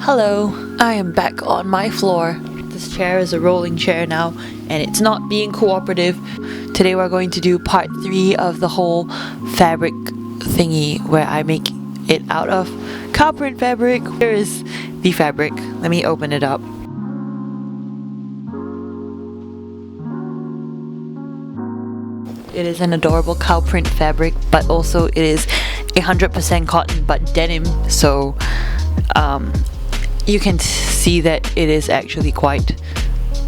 Hello, I am back on my floor. This chair is a rolling chair now and it's not being cooperative. Today we're going to do part 3 of the whole fabric thingy where I make it out of cow print fabric. Here is the fabric. Let me open it up. It is an adorable cow print fabric, but also it is 100% cotton but denim, so you can see that it is actually quite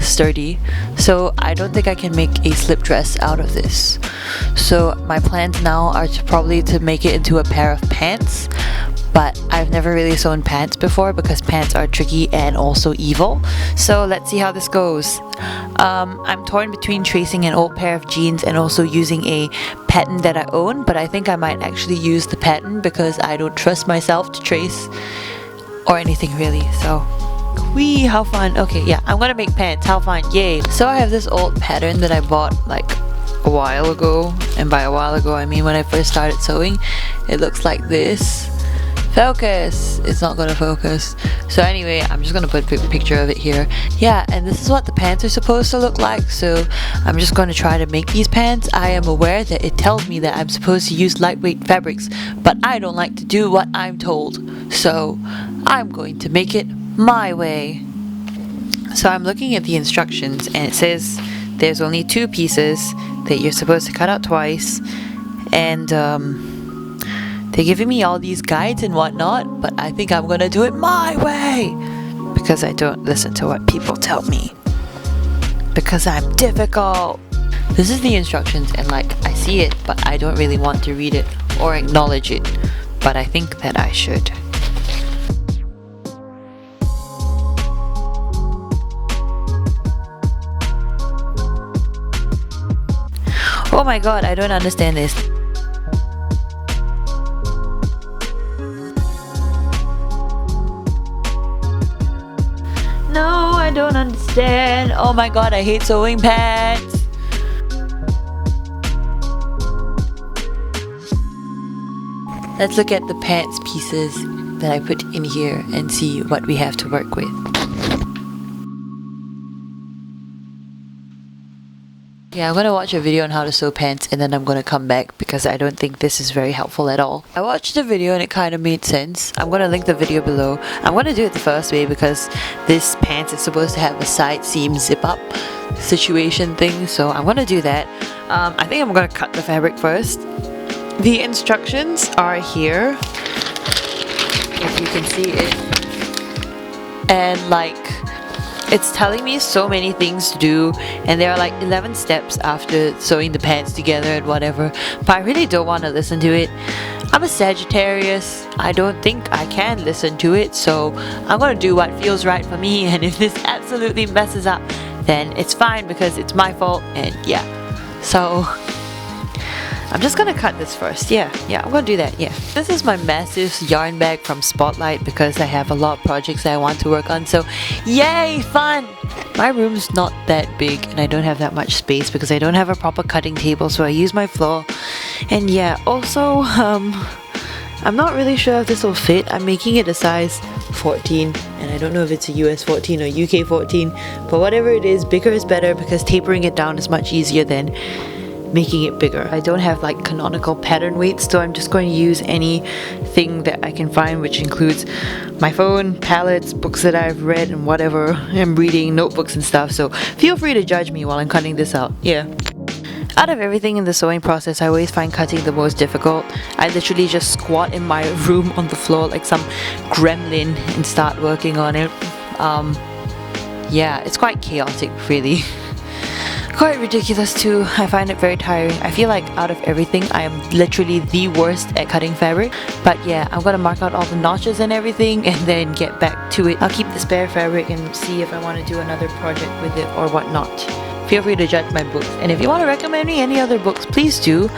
sturdy. So I don't think I can make a slip dress out of this. So my plans now are to make it into a pair of pants, but I've never really sewn pants before because pants are tricky and also evil. So let's see how this goes. I'm torn between tracing an old pair of jeans and also using a pattern that I own, but I think I might actually use the pattern because I don't trust myself to trace or anything really. So wee, how fun. Okay, yeah, I'm gonna make pants. How fun, yay. So I have this old pattern that I bought like a while ago, and by a while ago I mean when I first started sewing. It looks like this. Focus! It's not gonna focus. So anyway, I'm just gonna put a picture of it here. Yeah, and this is what the pants are supposed to look like, so I'm just gonna try to make these pants. I am aware that it tells me that I'm supposed to use lightweight fabrics, but I don't like to do what I'm told, so I'm going to make it my way. So I'm looking at the instructions and it says there's only 2 pieces that you're supposed to cut out twice, and they're giving me all these guides and whatnot, but I think I'm gonna do it my way because I don't listen to what people tell me because I'm difficult. This is the instructions and like I see it, but I don't really want to read it or acknowledge it, but I think that I should. Oh my god, I don't understand this. No, I don't understand. Oh my god, I hate sewing pants. Let's look at the pants pieces that I put in here and see what we have to work with. Yeah, I'm gonna watch a video on how to sew pants and then I'm gonna come back because I don't think this is very helpful at all. I watched the video and it kind of made sense. I'm gonna link the video below. I'm gonna do it the first way because this pants is supposed to have a side seam zip up situation thing, so I'm gonna do that. I think I'm gonna cut the fabric first. The instructions are here, if you can see it, and like it's telling me so many things to do, and there are like 11 steps after sewing the pants together and whatever, but I really don't want to listen to it. I'm a Sagittarius. I don't think I can listen to it, so I'm gonna do what feels right for me, and if this absolutely messes up, then it's fine because it's my fault, and yeah. So I'm just gonna cut this first. Yeah, I'm gonna do that, yeah. This is my massive yarn bag from Spotlight because I have a lot of projects that I want to work on, so yay, fun! My room's not that big and I don't have that much space because I don't have a proper cutting table, so I use my floor. And yeah, also, I'm not really sure if this will fit. I'm making it a size 14 and I don't know if it's a US 14 or UK 14, but whatever it is, bigger is better because tapering it down is much easier than making it bigger. I don't have like canonical pattern weights, so I'm just going to use anything that I can find, which includes my phone, palettes, books that I've read and whatever I'm reading, notebooks and stuff, so feel free to judge me while I'm cutting this out. Yeah. Out of everything in the sewing process, I always find cutting the most difficult. I literally just squat in my room on the floor like some gremlin and start working on it. Yeah, it's quite chaotic really. Quite ridiculous too. I find it very tiring. I feel like out of everything, I am literally the worst at cutting fabric. But yeah, I'm gonna mark out all the notches and everything and then get back to it. I'll keep the spare fabric and see if I want to do another project with it or whatnot. Feel free to judge my books. And if you want to recommend me any other books, please do.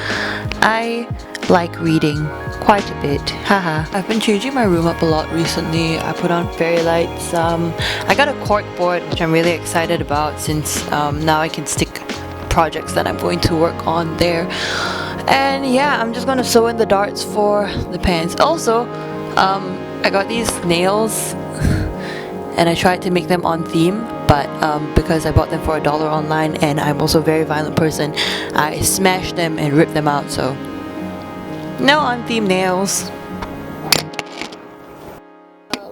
I like reading quite a bit. Haha. I've been changing my room up a lot recently. I put on fairy lights. I got a cork board, which I'm really excited about since now I can stick projects that I'm going to work on there. And yeah, I'm just gonna sew in the darts for the pants. Also, I got these nails and I tried to make them on theme, but because I bought them for $1 online and I'm also a very violent person, I smashed them and ripped them out, so no on theme nails.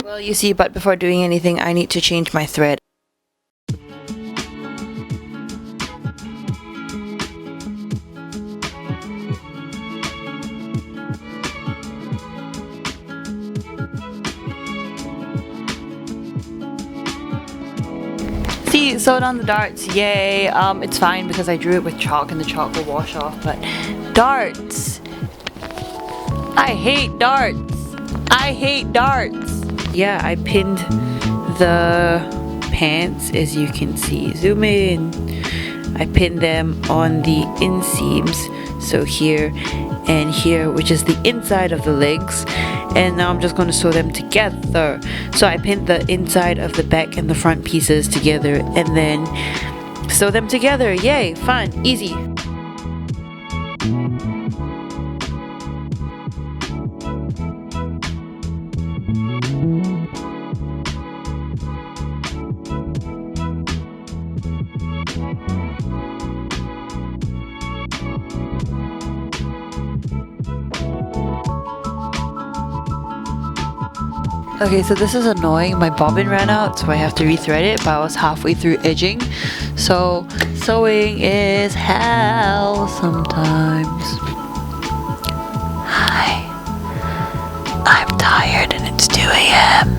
Well, you see, but before doing anything I need to change my thread. See, sewed on the darts, yay. It's fine because I drew it with chalk and the chalk will wash off, but darts! I hate darts! I hate darts! Yeah, I pinned the pants, as you can see. Zoom in! I pinned them on the inseams, so here and here, which is the inside of the legs, and now I'm just going to sew them together. So I pinned the inside of the back and the front pieces together and then sew them together. Yay, fun, easy. Okay, so this is annoying. My bobbin ran out, so I have to rethread it, but I was halfway through edging. So sewing is hell sometimes. Hi. I'm tired and it's 2 a.m.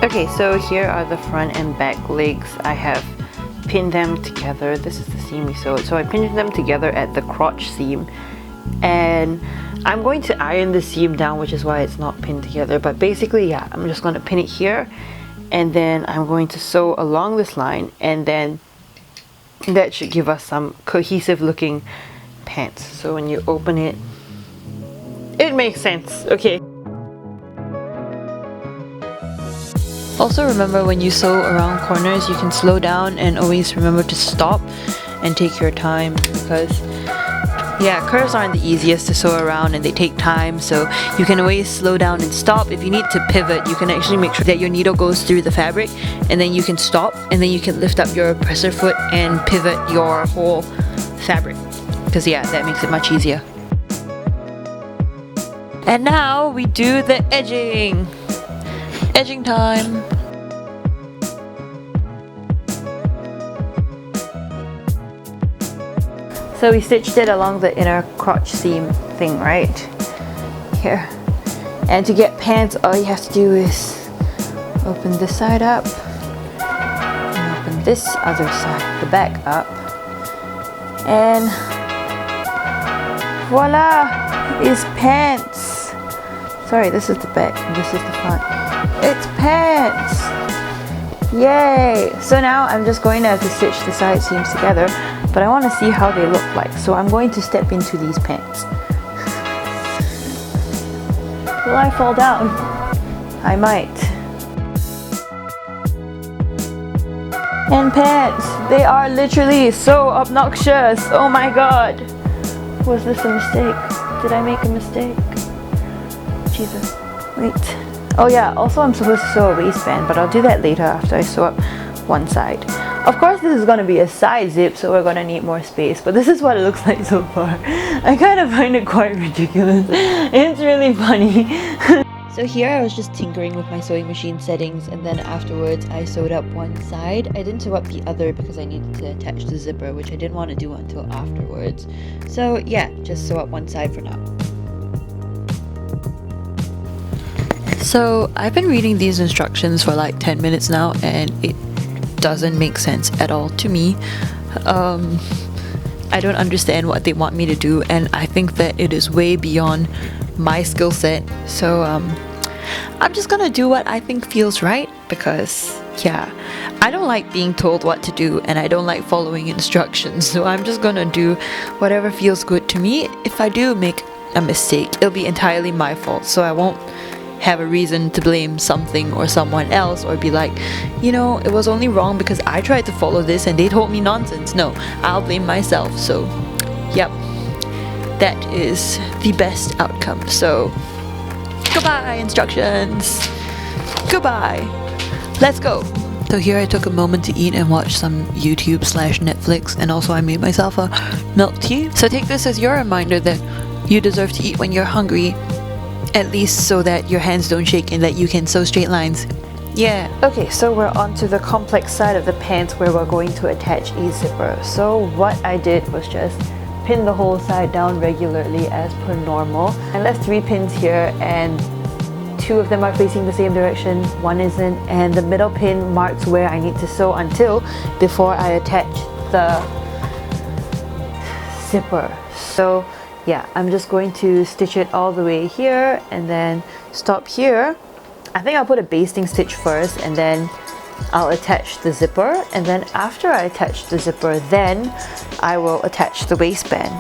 Okay, so here are the front and back legs. I have pinned them together. This is the seam we sewed. So I pinned them together at the crotch seam, and I'm going to iron the seam down, which is why it's not pinned together. But basically, yeah, I'm just going to pin it here, and then I'm going to sew along this line, and then that should give us some cohesive looking pants. So when you open it, it makes sense. Okay. Also remember, when you sew around corners, you can slow down and always remember to stop and take your time, because yeah, curves aren't the easiest to sew around and they take time, so you can always slow down and stop. If you need to pivot, you can actually make sure that your needle goes through the fabric, and then you can stop, and then you can lift up your presser foot and pivot your whole fabric, because yeah, that makes it much easier. And now we do the edging. Edging time. So we stitched it along the inner crotch seam thing right here. And to get pants, all you have to do is open this side up and open this other side, the back up, and voila, is pants. Sorry, this is the back and this is the front. It's pants! Yay! So now I'm just going to have to stitch the side seams together, but I want to see how they look like. So I'm going to step into these pants. Will I fall down? I might. And pants! They are literally so obnoxious! Oh my god! Was this a mistake? Did I make a mistake? Jesus. Wait. Oh yeah, also I'm supposed to sew a waistband, but I'll do that later after I sew up one side. Of course this is going to be a side zip, so we're going to need more space, but this is what it looks like so far. I kind of find it quite ridiculous. It's really funny. So here I was just tinkering with my sewing machine settings, and then afterwards I sewed up one side. I didn't sew up the other because I needed to attach the zipper, which I didn't want to do until afterwards. So yeah, just sew up one side for now. So I've been reading these instructions for like 10 minutes now, and it doesn't make sense at all to me. I don't understand what they want me to do, and I think that it is way beyond my skill set. So I'm just gonna do what I think feels right, because yeah, I don't like being told what to do, and I don't like following instructions, so I'm just gonna do whatever feels good to me. If I do make a mistake, it'll be entirely my fault, so I won't have a reason to blame something or someone else, or be like, you know, it was only wrong because I tried to follow this and they told me nonsense. No, I'll blame myself. So yep, that is the best outcome. So goodbye instructions, goodbye, let's go. So here I took a moment to eat and watch some YouTube / Netflix, and also I made myself a milk tea. So take this as your reminder that you deserve to eat when you're hungry, at least so that your hands don't shake and that you can sew straight lines. Yeah. Okay, so we're on to the complex side of the pants where we're going to attach a zipper. So what I did was just pin the whole side down regularly as per normal. I left 3 pins here, and 2 of them are facing the same direction, 1 isn't, and the middle pin marks where I need to sew until before I attach the zipper. So yeah, I'm just going to stitch it all the way here and then stop here. I think I'll put a basting stitch first, and then I'll attach the zipper, and then after I attach the zipper, then I will attach the waistband.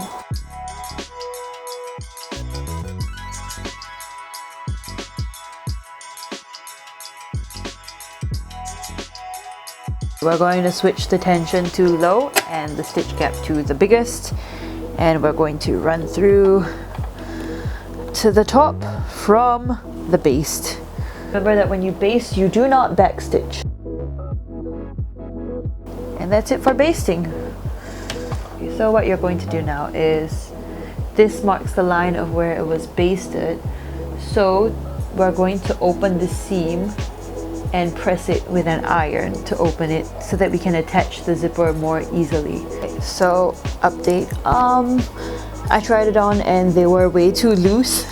We're going to switch the tension to low and the stitch gap to the biggest, and we're going to run through to the top from the baste. Remember that when you baste, you do not backstitch. And that's it for basting. So what you're going to do now is, this marks the line of where it was basted. So we're going to open the seam and press it with an iron to open it so that we can attach the zipper more easily. So update, I tried it on and they were way too loose.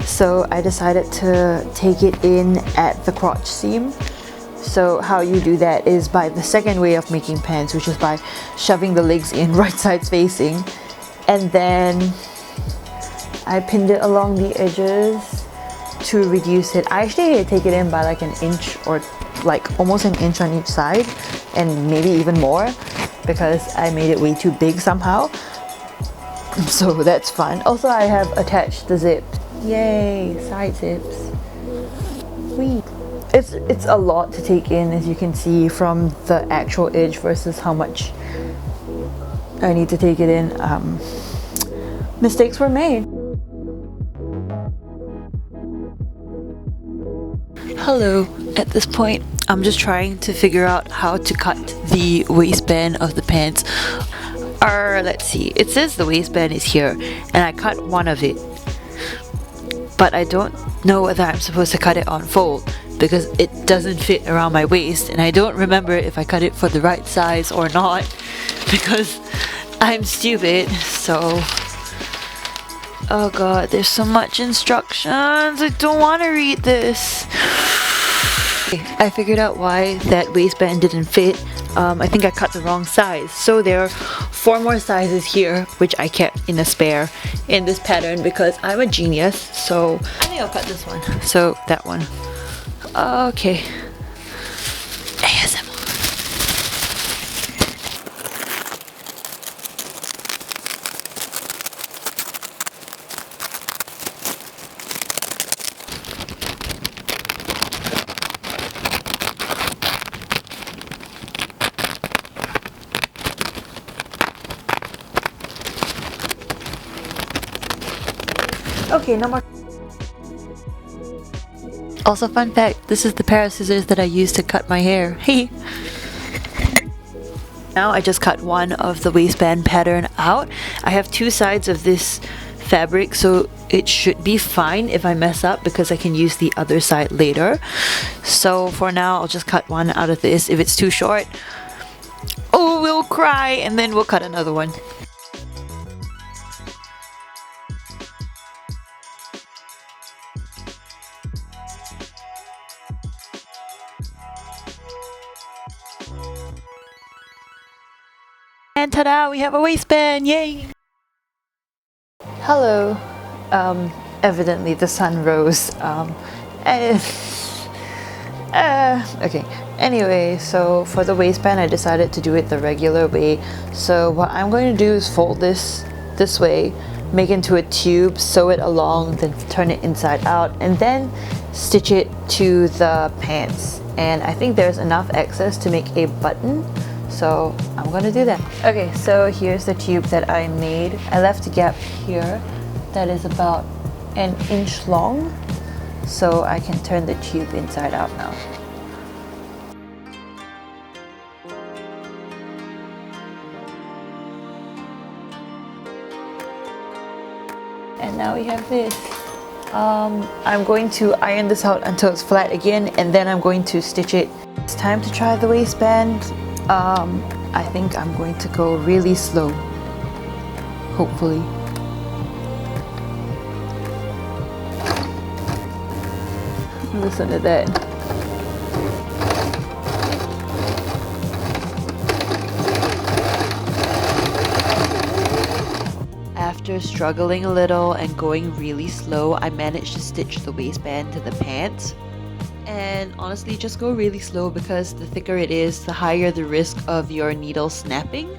So I decided to take it in at the crotch seam. So how you do that is by the second way of making pants, which is by shoving the legs in right sides facing, and then I pinned it along the edges to reduce it. I actually had to take it in by like an inch, or like almost an inch on each side, and maybe even more, because I made it way too big somehow. So that's fun. Also, I have attached the zip. Yay, side zips. Whee. It's a lot to take in, as you can see from the actual edge versus how much I need to take it in. Mistakes were made. Hello. At this point, I'm just trying to figure out how to cut the waistband of the pants. Let's see. It says the waistband is here, and I cut one of it. But I don't know whether I'm supposed to cut it on fold, because it doesn't fit around my waist, and I don't remember if I cut it for the right size or not, because I'm stupid. So oh god, there's so much instructions. I don't want to read this. I figured out why that waistband didn't fit. I think I cut the wrong size. So there are 4 more sizes here, which I kept in a spare in this pattern because I'm a genius. So I think I'll cut this one. So that one. Okay. ASMR. Okay, no more. Also, fun fact, this is the pair of scissors that I used to cut my hair. Hey. Now I just cut one of the waistband pattern out. I have two sides of this fabric, so it should be fine if I mess up because I can use the other side later. So for now, I'll just cut one out of this. If it's too short, oh, we'll cry and then we'll cut another one. And ta-da, we have a waistband, yay! Hello. Evidently the sun rose. Okay. Anyway, so for the waistband, I decided to do it the regular way. So what I'm going to do is fold this way, make it into a tube, sew it along, then turn it inside out, and then stitch it to the pants. And I think there's enough excess to make a button. So I'm gonna do that. Okay, so here's the tube that I made. I left a gap here that is about an inch long, so I can turn the tube inside out now. And now we have this. I'm going to iron this out until it's flat again, and then I'm going to stitch it. It's time to try the waistband. I think I'm going to go really slow, hopefully. Listen to that. After struggling a little and going really slow, I managed to stitch the waistband to the pants. And honestly, just go really slow because the thicker it is, the higher the risk of your needle snapping.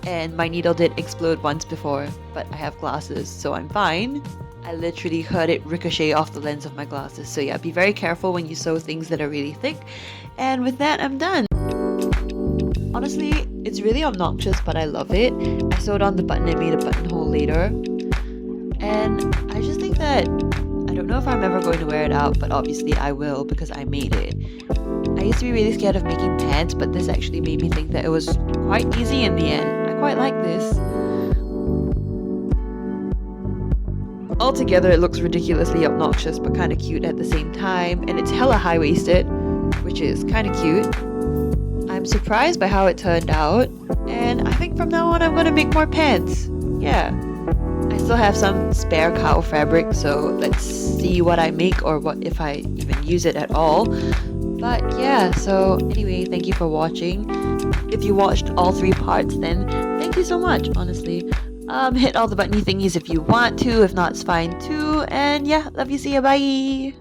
And my needle did explode once before, but I have glasses, so I'm fine. I literally heard it ricochet off the lens of my glasses. So yeah, be very careful when you sew things that are really thick. And with that, I'm done. Honestly, it's really obnoxious, but I love it. I sewed on the button and made a buttonhole later. And I just think that I don't know if I'm ever going to wear it out, but obviously I will because I made it. I used to be really scared of making pants, but this actually made me think that it was quite easy in the end. I quite like this. Altogether, it looks ridiculously obnoxious, but kind of cute at the same time, and it's hella high-waisted, which is kind of cute. I'm surprised by how it turned out, and I think from now on I'm gonna make more pants. Yeah. I still have some spare cowl fabric, so let's see what I make or what if I even use it at all. But yeah, so anyway, thank you for watching. If you watched all 3 parts, then thank you so much, honestly. Hit all the buttony thingies if you want to, if not, it's fine too. And yeah, love you, see ya, bye!